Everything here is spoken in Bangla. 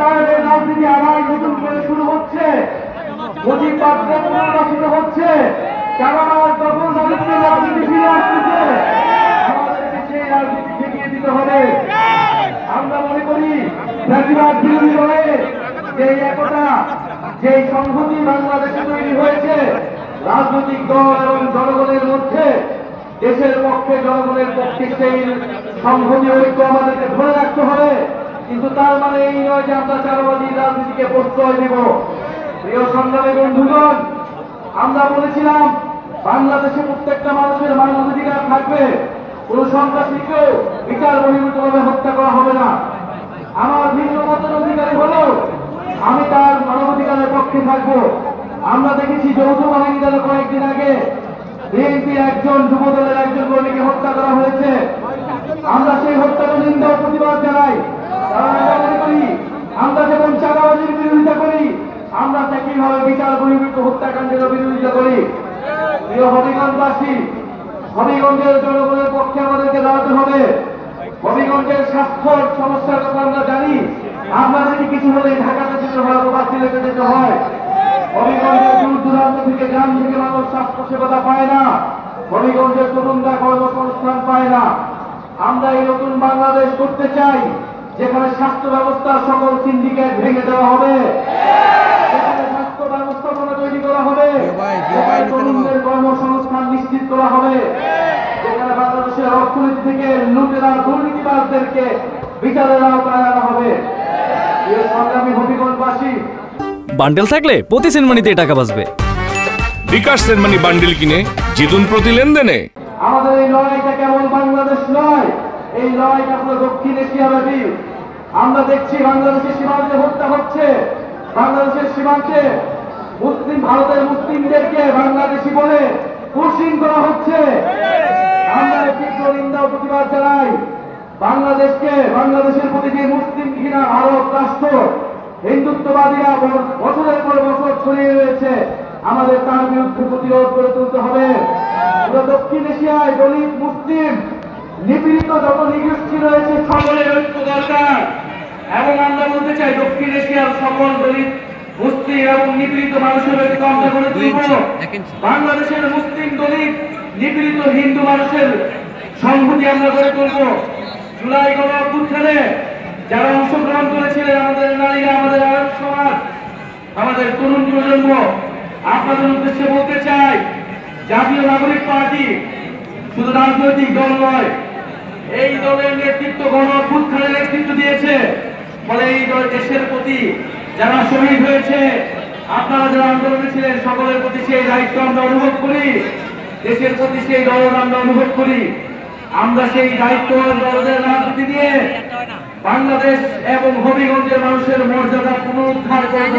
উন্নয়নের রাজনীতি আবার নতুন করে শুরু হচ্ছে, মুজিববাদকে পুনর্বাসিত হচ্ছে, চাঁদাবাজ দখল রাজনীতির রাজনীতি ফিরে আসতেছে। আমাদেরকে সেই রাজনীতি ঠেকিয়ে দিতে হবে। আমরা মনে করি ফ্যাসিবাদ বিরোধী দলে যে একতা, যে সংহতি বাংলাদেশে তৈরি হয়েছে রাজনৈতিক দল এবং জনগণের মধ্যে, দেশের পক্ষে জনগণের পক্ষে সেই সংহতি ঐক্য আমাদেরকে ধরে রাখতে হবে। কিন্তু তার মানে এই নয় যে আমরা চাঁদাবাজি রাজনীতিকে প্রশ্রয় দেব। প্রিয় সংগ্রামী বন্ধুগণ, আমরা বলেছিলাম বাংলাদেশে প্রত্যেকটা মানুষের মানবাধিকার থাকবে, কোন সন্ত্রাসীকেও বিচার বহির্ভূতভাবে হত্যা করা হবে না। আমার ভিন্ন মতের অধিকারী হলেও আমি তার মানবাধিকারের পক্ষে থাকবো। আমরা দেখেছি যৌথ বাহিনী দ্বারা কয়েকদিন আগে বিএনপির একজন যুবদলের একজন কর্মীকে হত্যা করা হয়েছে। আমরা সেই হত্যার নিন্দা ও প্রতিবাদ জানাই। কারণ আমরা মনে করি আমরা যেমন চাঁদাবাজির বিরোধিতা করি, আমরা একইভাবে বিচার বহির্ভূত হত্যাকাণ্ডের বিরোধিতা করি। প্রিয় হবিগঞ্জবাসী, হবিগঞ্জের জনগণের পক্ষে আমাদেরকে দাঁড়াতে হবে। হবিগঞ্জের স্বাস্থ্য সমস্যার কথা আমরা জানি। আপনাদেরকে কিছু হলেই ঢাকাতে যেতে হয় বা সিলেটে যেতে হয়। হবিগঞ্জের দূর দূরান্ত থেকে গ্রাম থেকে মানুষ স্বাস্থ্য সেবা পায় না। হবিগঞ্জের তরুণরা কর্মসংস্থান পায় না। আমরা এই নতুন বাংলাদেশ করতে চাই, যেখানে স্বাস্থ্য ব্যবস্থার সকল সিন্ডিকেট ভেঙে দেওয়া হবে, যেখানে স্বাস্থ্য ব্যবস্থাপনা তৈরি করা হবে, যেখানে তরুণদের কর্মসংস্থান নিশ্চিত করা হবে, যেখানে বাংলাদেশের অর্থনীতি থেকে লুটেরা দুর্নীতিবাজদেরকে বিচারের আওতায় আনা হবে। এই সংগ্রামী হবিগঞ্জবাসী, বান্ডেল থাকলে প্রতি সেনমানিতে টাকা বাঁচবে। বিকাশ সেনমানি বান্ডেল কিনে জিতুন প্রতি লেনদেনে। আমাদের এই লড়াইটা কেবল বাংলাদেশ নয়, এই লড়াইটা পুরো দক্ষিণ এশিয়া ব্যাপী। আমরা দেখছি বাংলাদেশের সীমান্তে হত্যা হচ্ছে, বাংলাদেশের সীমান্তে মুসলিম ভারতের মুসলিমদেরকে বাংলাদেশি বলে পুশিং করা হচ্ছে। আমরা তীব্র নিন্দা ও প্রতিবাদ জানাই। বাংলাদেশের প্রতি যে মুসলিম ঘৃণা ভারত রাষ্ট্র, হিন্দুত্ববাদীরা বছরের পর বছর ছড়িয়ে রয়েছে, আমাদের তার বিরুদ্ধে প্রতিরোধ করে তুলতে হবে। পুরো দক্ষিণ এশিয়ায় দলিত মুসলিম নিপীড়িত যত নিগোষ্ঠী রয়েছে সকলের ঐক্য দরকার। এবং আমরা বলতে চাই দক্ষিণ এশিয়ার সকল দলিত মুসলিম এবং নিপীড়িত মানুষের ঐক্য আমরা করে তুলব। বাংলাদেশের মুসলিম দলিত নিপীড়িত হিন্দু মানুষের সংহতি আমরা গড়ে তুলব। জুলাই গণঅভ্যুত্থানে যারা অংশগ্রহণ করেছিলেন, আমাদের নারীরা, আমাদের আরব সমাজ, আমাদের তরুণ প্রজন্ম, আপনাদের উদ্দেশ্যে বলতে চাই, জাতীয় নাগরিক পার্টি শুধু রাজনৈতিক দল নয়, এই দলের নেতৃত্ব গণঅভ্যুত্থানের নেতৃত্ব দিয়েছে। ফলে এই দল দেশের প্রতি যারা শহীদ হয়েছে, আপনারা যারা আন্দোলনে ছিলেন, সকলের প্রতি সেই দায়িত্ব আমরা অনুভব করি, দেশের প্রতি সেই দরদ আমরা অনুভব করি। আমরা সেই দায়িত্ব দরদের রাজনীতি দিয়ে বাংলাদেশ এবং হবিগঞ্জের মানুষের মর্যাদা পুনরুদ্ধার করব।